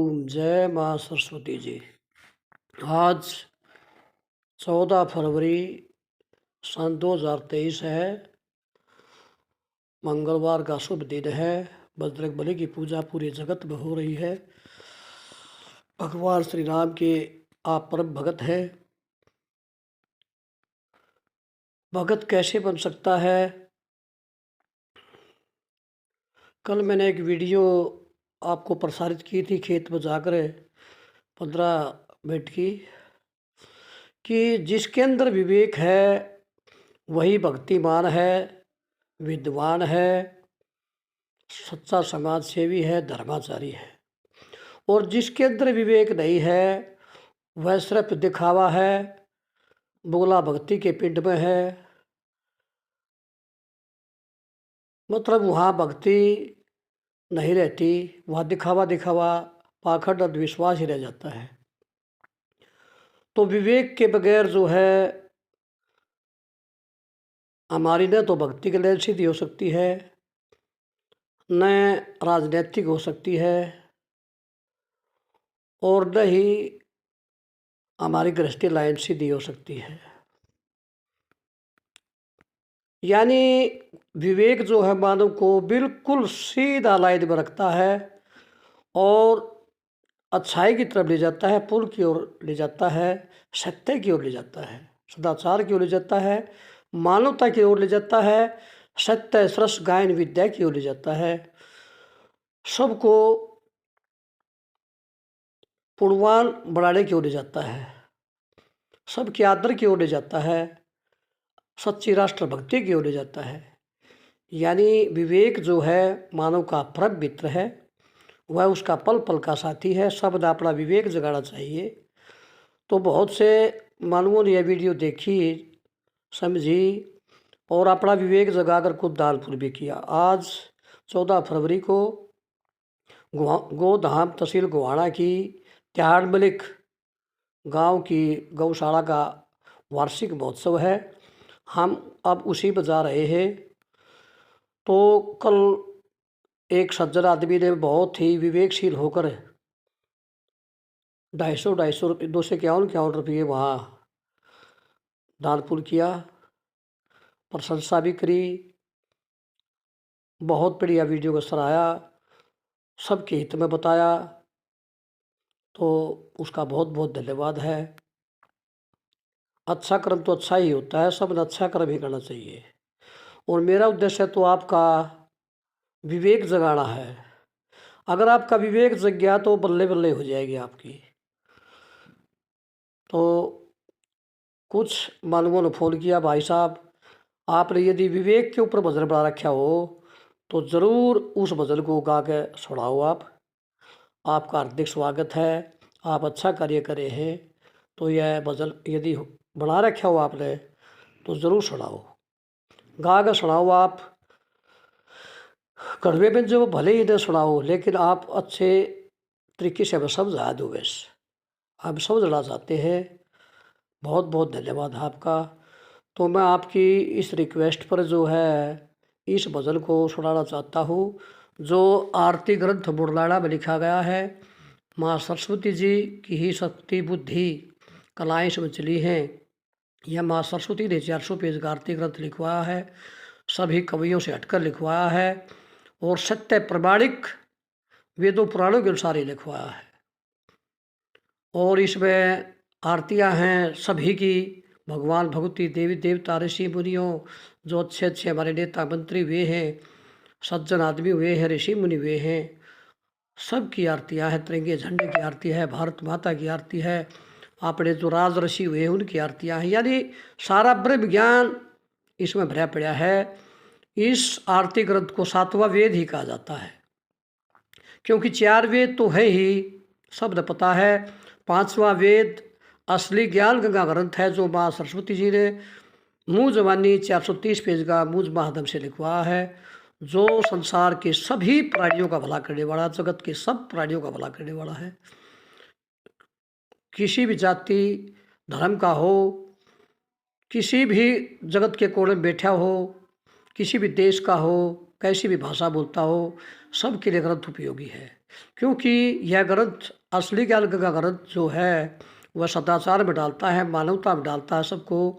ओम जय माँ सरस्वती जी। आज 14 फरवरी सन 2023 है। मंगलवार का शुभ दिन है। बजरंगबली की पूजा पूरे जगत में हो रही है। भगवान श्री राम के आप परम भगत हैं। भगत कैसे बन सकता है? कल मैंने एक वीडियो आपको प्रसारित की थी खेत में जाकर 15 मिनट की, कि जिसके अंदर विवेक है वही भक्तिमान है, विद्वान है, सच्चा समाज सेवी है, धर्माचारी है। और जिसके अंदर विवेक नहीं है वह सिर्फ दिखावा है, बोला भक्ति के पिंड में है। मतलब वहाँ भक्ति नहीं रहती, वहाँ दिखावा दिखावा पाखंड अंधविश्वास ही रह जाता है। तो विवेक के बगैर जो है हमारी न तो भक्ति की लहर सीधी हो सकती है, न राजनीतिक हो सकती है, और न ही हमारी गृहस्थी लाइन सीधी हो सकती है। यानी विवेक जो है मानव को बिल्कुल सीधा लाइन में रखता है और अच्छाई की तरफ ले जाता है, पुल की ओर ले जाता है, सत्य की ओर ले जाता है, सदाचार की ओर ले जाता है, मानवता की ओर ले जाता है, सत्य सरस गायन विद्या की ओर ले जाता है, सबको पुण्यवान बढ़ाने की ओर ले जाता है, सबके आदर की ओर ले जाता है, सच्ची राष्ट्र भक्ति की ओर ले जाता है। यानी विवेक जो है मानव का परम मित्र है, वह उसका पल पल का साथी है। सब ने अपना विवेक जगाना चाहिए। तो बहुत से मानवों ने यह वीडियो देखी, समझी और अपना विवेक जगाकर खुद दान पुण्य भी किया। आज 14 फरवरी को गोधाम तहसील गोहाना की त्याड़ मलिक गांव की गौशाला का वार्षिक महोत्सव है। हम अब उसी पर जा रहे हैं। तो कल एक सज्जन आदमी ने बहुत ही विवेकशील होकर 250 रुपये 251 रुपये वहाँ दान पुण्य किया, प्रशंसा भी करी, बहुत बढ़िया वीडियो को सराहा, सबके हित में बताया। तो उसका बहुत बहुत धन्यवाद है। अच्छा कर्म तो अच्छा ही होता है, सब ने अच्छा कर्म ही करना चाहिए। और मेरा उद्देश्य तो आपका विवेक जगाना है। अगर आपका विवेक जग गया तो बल्ले बल्ले हो जाएगी आपकी। तो कुछ मानवों ने फ़ोन किया, भाई साहब आपने यदि विवेक के ऊपर भजन बना रखा हो तो ज़रूर उस भजन को गा के सुनाओ। आपका हार्दिक स्वागत है, आप अच्छा कार्य करे हैं। तो यह भजन यदि बना रखा हो आपने तो ज़रूर सुनाओ, गा के सुनाओ। आप कड़वे में जो भले ही न सुनाओ, लेकिन आप अच्छे तरीके से हमें समझा दो। बस हम समझना चाहते हैं। बहुत बहुत धन्यवाद आपका। तो मैं आपकी इस रिक्वेस्ट पर जो है इस भजन को सुनाना चाहता हूँ, जो आरती ग्रंथ बुढ़लाड़ा में लिखा गया है। माँ सरस्वती जी की ही शक्ति बुद्धि कलाएँ इसमें चली हैं। यह माँ सरस्वती ने 400 पेज का आरती ग्रंथ लिखवाया है, सभी कवियों से हटकर लिखवाया है और सत्य प्रमाणिक वेदों पुराणों के अनुसार ही लिखवाया है। और इसमें आरतियाँ हैं सभी की, भगवान भगवती देवी देवता ऋषि मुनियों, जो अच्छे अच्छे हमारे नेता मंत्री हुए हैं, सज्जन आदमी हुए हैं, ऋषि मुनि हुए हैं, सब की आरतियाँ हैं। तिरंगे झंडे की आरती है, भारत माता की आरती है, अपने जो राज ऋषि हुए हैं उनकी आरतियाँ हैं। यानी सारा ब्रह्म ज्ञान इसमें भरा पड़ा है। इस आरती ग्रंथ को 7वां वेद ही कहा जाता है, क्योंकि 4 वेद तो है ही, शब्द पता है। 5वां वेद असली ज्ञान गंगा ग्रंथ है, जो माँ सरस्वती जी ने मुँह जबानी 430 पेज का मुँह महादम से लिखवाया है, जो संसार के सभी प्राणियों का भला करने वाला, जगत के सब प्राणियों का भला करने वाला है। किसी भी जाति धर्म का हो, किसी भी जगत के कोने में बैठा हो, किसी भी देश का हो, कैसी भी भाषा बोलता हो, सबके लिए ग्रंथ उपयोगी है। क्योंकि यह ग्रंथ असली ज्ञान का ग्रंथ जो है वह सदाचार में डालता है, मानवता में डालता है, सबको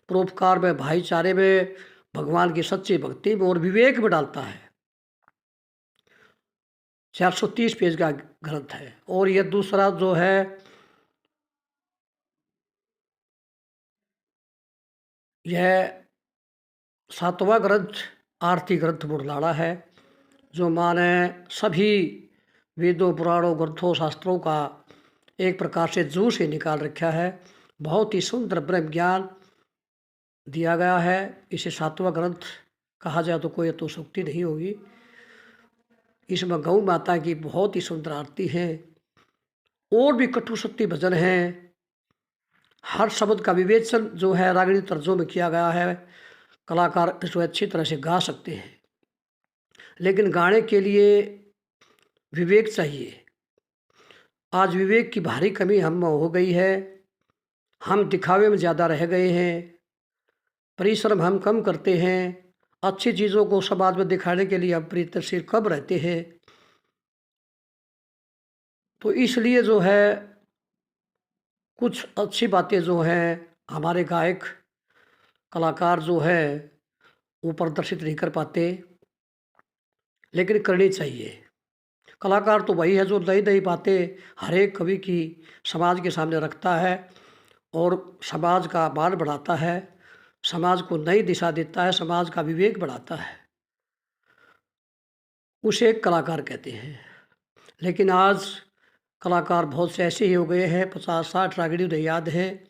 परोपकार में, भाईचारे में, भगवान की सच्ची भक्ति में और विवेक में डालता है। 430 पेज का ग्रंथ है। और यह दूसरा जो है यह 7वां ग्रंथ आरती ग्रंथ बुडलाड़ा है, जो माने सभी वेदों, पुराणों, ग्रंथों, शास्त्रों का एक प्रकार से जूस ही निकाल रखा है। बहुत ही सुंदर ब्रह्म ज्ञान दिया गया है। इसे 7वां ग्रंथ कहा जाए तो कोई अतुक्ति नहीं होगी। इसमें गौ माता की बहुत ही सुंदर आरती है और भी कटु सत्य भजन हैं। हर शब्द का विवेचन जो है रागणी तर्जों में किया गया है। कलाकार इसको अच्छी तरह से गा सकते हैं, लेकिन गाने के लिए विवेक चाहिए। आज विवेक की भारी कमी हम हो गई है। हम दिखावे में ज़्यादा रह गए हैं, परिश्रम हम कम करते हैं। अच्छी चीज़ों को समाज में दिखाने के लिए हम प्रयत्नशील कम रहते हैं। तो इसलिए जो है कुछ अच्छी बातें जो हैं हमारे गायक कलाकार जो है वो प्रदर्शित नहीं कर पाते, लेकिन करनी चाहिए। कलाकार तो वही है जो नई नई बातें हर एक कवि की समाज के सामने रखता है और समाज का मान बढ़ाता है, समाज को नई दिशा देता है, समाज का विवेक बढ़ाता है। उसे एक कलाकार कहते हैं। लेकिन आज कलाकार बहुत से ऐसे ही हो गए हैं, 50-60 रागड़ी उन्हें याद है,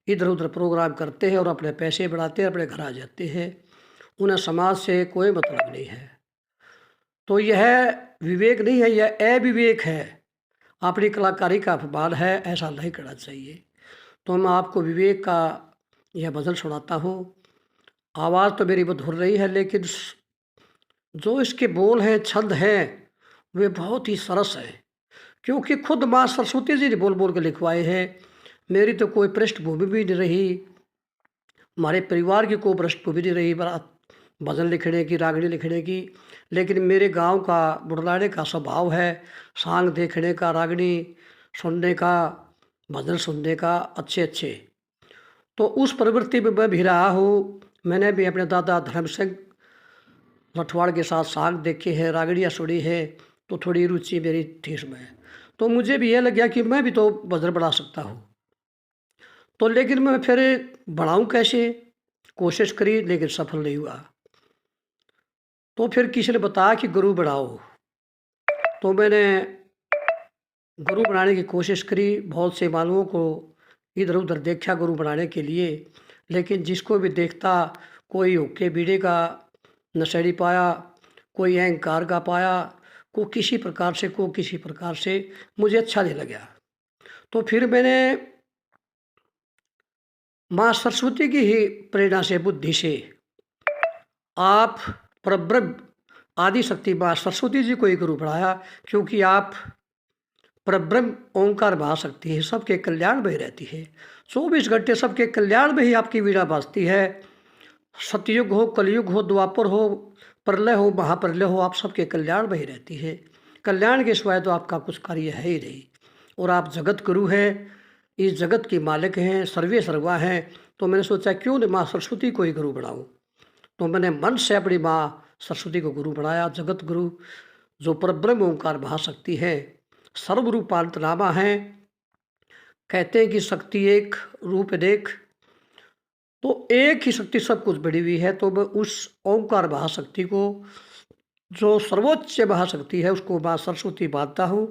इधर उधर प्रोग्राम करते हैं और अपने पैसे बढ़ाते हैं, अपने घर आ जाते हैं। उन्हें समाज से कोई मतलब नहीं है। तो यह विवेक नहीं है, यह अविवेक है, अपनी कलाकारी का अपमान है। ऐसा नहीं करना चाहिए। तो मैं आपको विवेक का यह भजन सुनाता हूँ। आवाज़ तो मेरी मधुर रही है, लेकिन जो इसके बोल हैं, छंद हैं, वे बहुत ही सरस हैं, क्योंकि खुद माँ सरस्वती जी ने बोल बोल के लिखवाए हैं। मेरी तो कोई पृष्ठभूमि भी नहीं रही, हमारे परिवार की कोई पृष्ठभूमि नहीं रही भजन लिखने की, रागनी लिखने की। लेकिन मेरे गांव का बुडलाड़े का स्वभाव है सांग देखने का, रागनी सुनने का, भजन सुनने का अच्छे अच्छे। तो उस प्रवृत्ति में मैं भी रहा हूँ। मैंने भी अपने दादा धर्म सिंह लठवाड़ के साथ सांग देखे हैं, रागड़ियाँ सुनी है, तो थोड़ी रुचि मेरी थी इसमें। तो मुझे भी ये लग गया कि मैं भी तो भजन बढ़ा सकता हूँ। तो लेकिन मैं फिर बढ़ाऊँ कैसे, कोशिश करी लेकिन सफल नहीं हुआ। तो फिर किसी ने बताया कि गुरु बढ़ाओ। तो मैंने गुरु बनाने की कोशिश करी, बहुत से मालूमों को इधर उधर देखा गुरु बनाने के लिए, लेकिन जिसको भी देखता कोई होके बीड़े का नशेड़ी पाया, कोई अहंकार का पाया, को किसी प्रकार से किसी प्रकार से मुझे अच्छा नहीं लगा। तो फिर मैंने माँ सरस्वती की ही प्रेरणा से, बुद्धि से, आप परब्रह्म आदि शक्ति माँ सरस्वती जी को ही गुरु बनाया, क्योंकि आप परब्रह्म ओंकार महाशक्ति है, सबके कल्याण में ही रहती है। 24 घंटे सबके कल्याण में ही आपकी वीणा बाजती है। सतयुग हो, कलयुग हो, द्वापर हो, प्रलय हो, महाप्रलय हो, आप सबके कल्याण में ही रहती है। कल्याण के सिवाय तो आपका कुछ कार्य है ही नहीं। और आप जगत गुरु हैं, इस जगत की मालिक हैं, सर्वे सर्वा हैं। तो मैंने सोचा क्यों न माँ सरस्वती को ही गुरु बनाऊँ। तो मैंने मन से अपनी माँ सरस्वती को गुरु बनाया। जगत गुरु जो परब्रह्म ओंकार महाशक्ति है, सर्वरूपांत नामा है। कहते हैं कि शक्ति एक, रूप अनेक। तो एक ही शक्ति सब कुछ बड़ी हुई है। तो मैं उस ओंकार महाशक्ति को, जो सर्वोच्च महाशक्ति है, उसको माँ सरस्वती मानता हूँ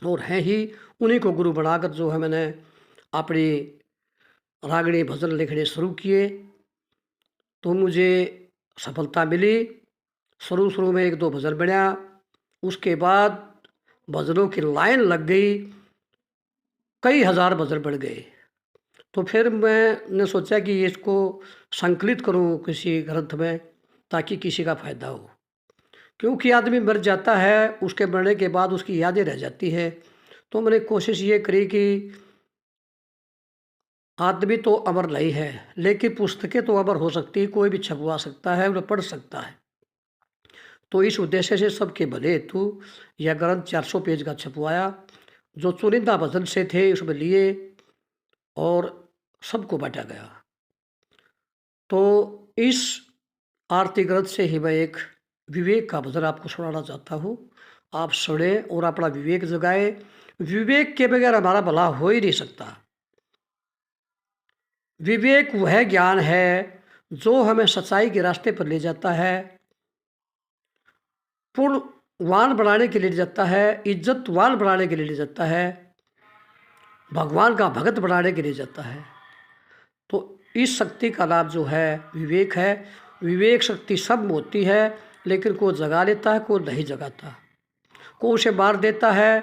और है ही। उन्हीं को गुरु बनाकर जो है मैंने अपनी रागणी भजन लिखने शुरू किए। तो मुझे सफलता मिली। शुरू में 1-2 भजन बढ़िया, उसके बाद भजनों की लाइन लग गई, कई हज़ार भजन बढ़ गए। तो फिर मैंने सोचा कि इसको संकलित करूं किसी ग्रंथ में, ताकि किसी का फायदा हो। क्योंकि आदमी मर जाता है, उसके मरने के बाद उसकी यादें रह जाती है। तो मैंने कोशिश ये करी कि आदमी तो अमर नहीं है, लेकिन पुस्तकें तो अमर हो सकती है, कोई भी छपवा सकता है, उन्हें पढ़ सकता है। तो इस उद्देश्य से सबके भले हेतु यह ग्रंथ 400 पेज का छपवाया जो चुनिंदा भजन से थे उसमें लिए और सबको बांटा गया। तो इस आरती ग्रंथ से ही मैं एक विवेक का भजन आपको सुनाना चाहता हूँ। आप सुने और अपना विवेक जगाए। विवेक के बगैर हमारा भला हो ही नहीं सकता। विवेक वह ज्ञान है जो हमें सच्चाई के रास्ते पर ले जाता है, पुण्यवान बनाने के लिए ले जाता है, इज्जतवान बनाने के लिए ले जाता है, भगवान का भगत बनाने के लिए जाता है। तो इस शक्ति का नाम जो है विवेक है। विवेक शक्ति सब में होती है, लेकिन कोई जगा लेता है, कोई नहीं जगाता। कोई उसे मार देता है,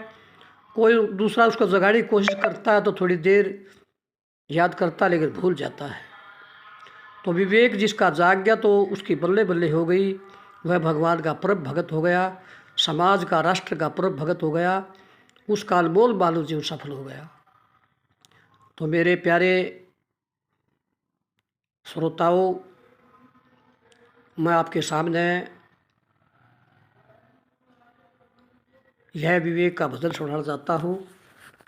कोई दूसरा उसको जगाने की कोशिश करता है तो थोड़ी देर याद करता लेकिन भूल जाता है। तो विवेक जिसका जाग गया तो उसकी बल्ले बल्ले हो गई, वह भगवान का परम भगत हो गया, समाज का राष्ट्र का परम भगत हो गया, उसका अनमोल मानव जीवन सफल हो गया। तो मेरे प्यारे श्रोताओं, मैं आपके सामने यह विवेक का भजन सुनाना चाहता हूँ।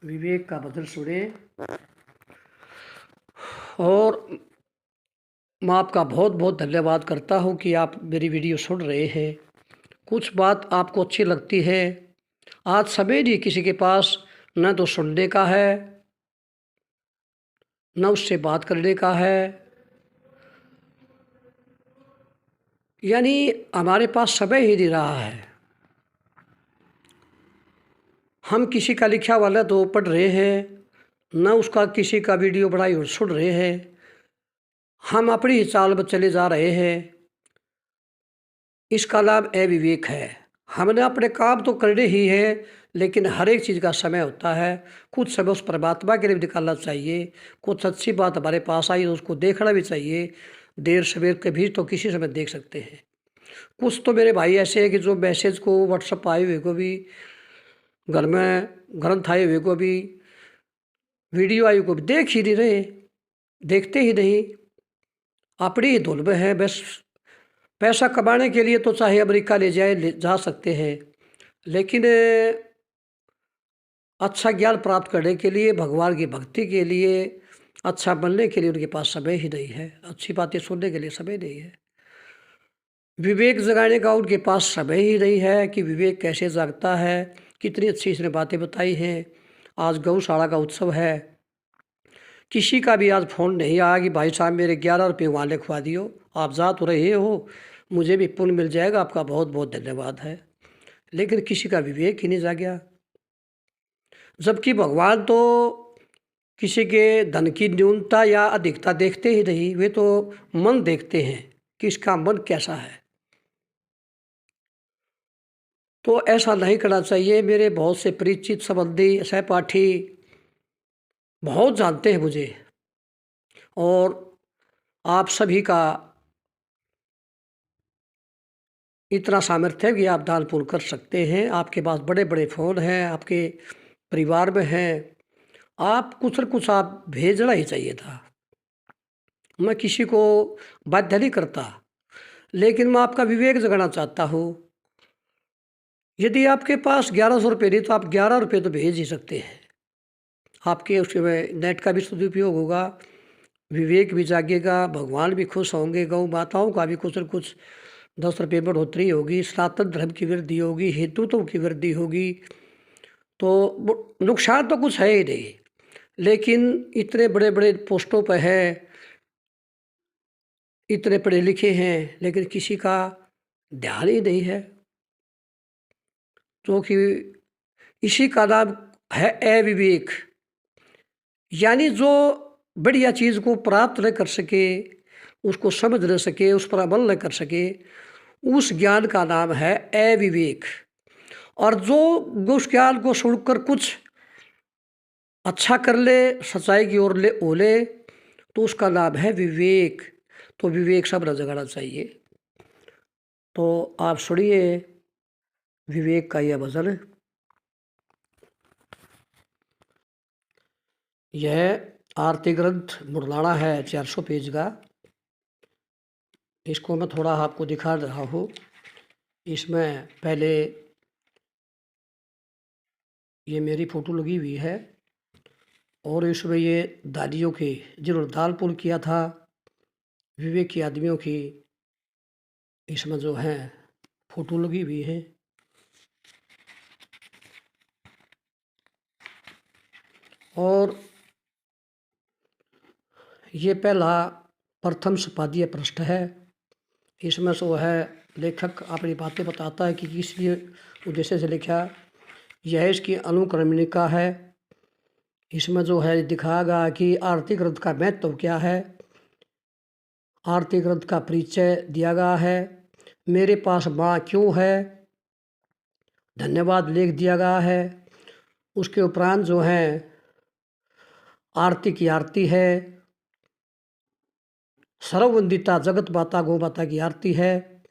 विवेक का भजन सुने और मैं आपका बहुत बहुत धन्यवाद करता हूँ कि आप मेरी वीडियो सुन रहे हैं। कुछ बात आपको अच्छी लगती है। आज समय नहीं किसी के पास, न तो सुनने का है, न उससे बात करने का है। यानी हमारे पास समय ही नहीं रहा है। हम किसी का लिखा वाला तो पढ़ रहे हैं, न उसका किसी का वीडियो बनाई और सुन रहे हैं। हम अपनी ही चाल में चले जा रहे हैं। इसका नाम अविवेक है। हमने अपने काम तो करने ही है, लेकिन हर एक चीज़ का समय होता है। कुछ समय उस परमात्मा के लिए भी निकालना चाहिए। कुछ अच्छी बात हमारे पास आई तो उसको देखना भी चाहिए। देर सवेर के भी तो किसी समय देख सकते हैं। कुछ तो मेरे भाई ऐसे हैं कि जो मैसेज को व्हाट्सअप आए हुए को भी, घर में ग्रंथ आए हुए को भी, वीडियो आई को भी देख ही नहीं रहे, देखते ही नहीं, अपनी ही धुन में है बस। पैसा कमाने के लिए तो चाहे अमेरिका जा सकते हैं, लेकिन अच्छा ज्ञान प्राप्त करने के लिए, भगवान की भक्ति के लिए, अच्छा बनने के लिए उनके पास समय ही नहीं है। अच्छी बातें सुनने के लिए समय नहीं है। विवेक जगाने का उनके पास समय ही नहीं है कि विवेक कैसे जागता है। कितनी अच्छी इसने बातें बताई हैं। आज गौशाला का उत्सव है। किसी का भी आज फ़ोन नहीं आया कि भाई साहब मेरे 11 रुपये वहाँ लिखवा दियो। आप जा तो रहे हो, मुझे भी पुण्य मिल जाएगा, आपका बहुत बहुत धन्यवाद है। लेकिन किसी का विवेक ही नहीं जागा। जबकि भगवान तो किसी के धन की न्यूनता या अधिकता देखते ही नहीं, वे तो मन देखते हैं कि इसका मन कैसा है। तो ऐसा नहीं करना चाहिए। मेरे बहुत से परिचित संबंधी सहपाठी बहुत जानते हैं मुझे, और आप सभी का इतना सामर्थ्य है कि आप दान पुण्य कर सकते हैं। आपके पास बड़े बड़े फ़ोन हैं, आपके परिवार में हैं, आप कुछ न कुछ आप भेजना ही चाहिए था। मैं किसी को बाध्य नहीं करता, लेकिन मैं आपका विवेक जगाना चाहता हूँ। यदि आपके पास 1100 रुपये नहीं तो आप 11 रुपये तो भेज ही सकते हैं। आपके उसमें नेट का भी सदुपयोग होगा, विवेक भी जागेगा, भगवान भी खुश होंगे, गौ माताओं का भी कुछ न कुछ 10 रुपये बढ़ोतरी होगी, सनातन धर्म की वृद्धि होगी, हिंदुत्व की वृद्धि होगी। तो नुकसान तो कुछ है ही नहीं। लेकिन इतने बड़े बड़े पोस्टों पर है, इतने पढ़े लिखे हैं, लेकिन किसी का ध्यान ही नहीं है। क्योंकि इसी का नाम है अविवेक। यानी जो बढ़िया चीज़ को प्राप्त न कर सके, उसको समझ न सके, उस पर अमल न कर सके, उस ज्ञान का नाम है अविवेक। और जो उस ज्ञान को सुनकर कुछ अच्छा कर ले, सच्चाई की ओर ले ओले, तो उसका नाम है विवेक। तो विवेक सब न जगाना चाहिए। तो आप सुनिए विवेक का यह भजन। यह आरती ग्रंथ मुरलाना है 400 पेज का। इसको मैं थोड़ा आपको दिखा रहा हूँ। इसमें पहले ये मेरी फ़ोटो लगी हुई है और इसमें ये दादियों की जिन्होंने दाल पुल किया था, विवेक की आदमियों की इसमें जो है फ़ोटो लगी हुई है। और ये पहला प्रथम संपादकीय पृष्ठ है। इसमें जो है लेखक अपनी बातें बताता है कि किस लिए उद्देश्य से लिखा। यह इसकी अनुक्रमणिका है। इसमें जो है दिखाया गया कि आरती ग्रंथ का महत्व क्या है। आरती ग्रंथ का परिचय दिया गया है। मेरे पास माँ क्यों है, धन्यवाद लेख दिया गया है। उसके उपरांत जो है आरती की आरती है। सर्ववंदिता जगत माता गौ माता की आरती है।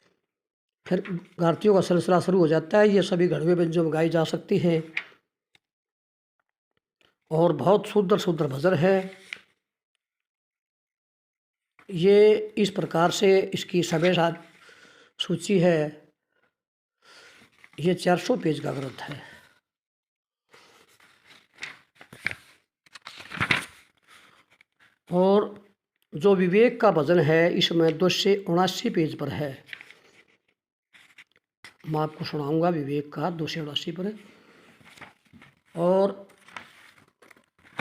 फिर आरतियों का सिलसिला शुरू हो जाता है। ये सभी घड़वे व्यंजन में गाई जा सकती है और बहुत सुंदर सुंदर भजन है। ये इस प्रकार से इसकी समय सूची है। ये 400 पेज का ग्रंथ है। और जो विवेक का भजन है इसमें 279 पेज पर है। मैं आपको सुनाऊंगा विवेक का 279 पर है। और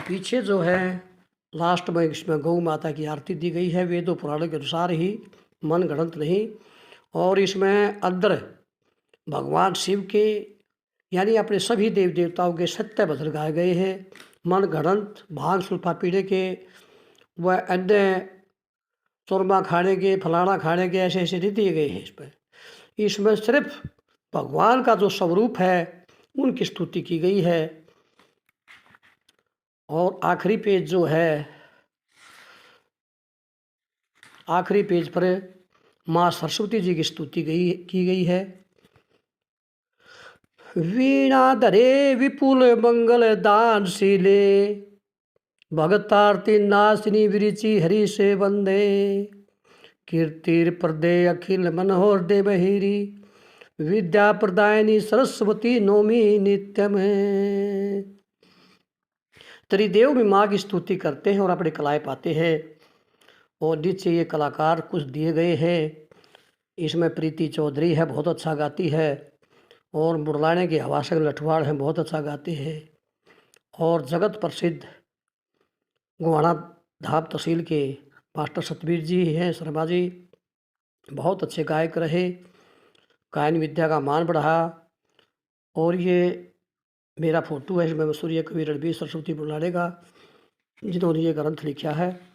पीछे जो है लास्ट में इसमें गौ माता की आरती दी गई है, वेदों पुराणों के अनुसार ही, मन गढ़ंत नहीं। और इसमें अंदर भगवान शिव के यानी अपने सभी देव देवताओं के सत्य भजन गाए गए हैं। मन गढ़ंत भांग सुल्फा पीने के व अन्य चूरमा खाने के, फलाना खाने के ऐसे ऐसे नहीं दिए गए हैं। इसमें सिर्फ भगवान का जो स्वरूप है उनकी स्तुति की गई है। और आखिरी पेज जो है, आखिरी पेज पर माँ सरस्वती जी की स्तुति की गई है। वीणा धरे विपुल मंगल दानशीले, भगतारती नासिनी विरिचि हरि से वंदे, कीर्तिर प्रदे अखिल मनोहर दे बहिरी, विद्या प्रदायनी सरस्वती नौमी नित्यम। त्रिदेव भी माँ की स्तुति करते हैं और अपनी कलाएं पाते हैं। और नीचे ये कलाकार कुछ दिए गए हैं। इसमें प्रीति चौधरी है, बहुत अच्छा गाती है। और मुरलाने के हवासक लठवाड़ हैं, बहुत अच्छा गाते हैं। और जगत प्रसिद्ध गोहाना धाम तहसील के मास्टर सतबीर जी हैं शर्मा जी, बहुत अच्छे गायक रहे, गायन विद्या का मान बढ़ा। और ये मेरा फोटो है, इसमें सूर्य कवि रणबीर सरस्वती बुलाने का, जिन्होंने ये ग्रंथ लिखा है।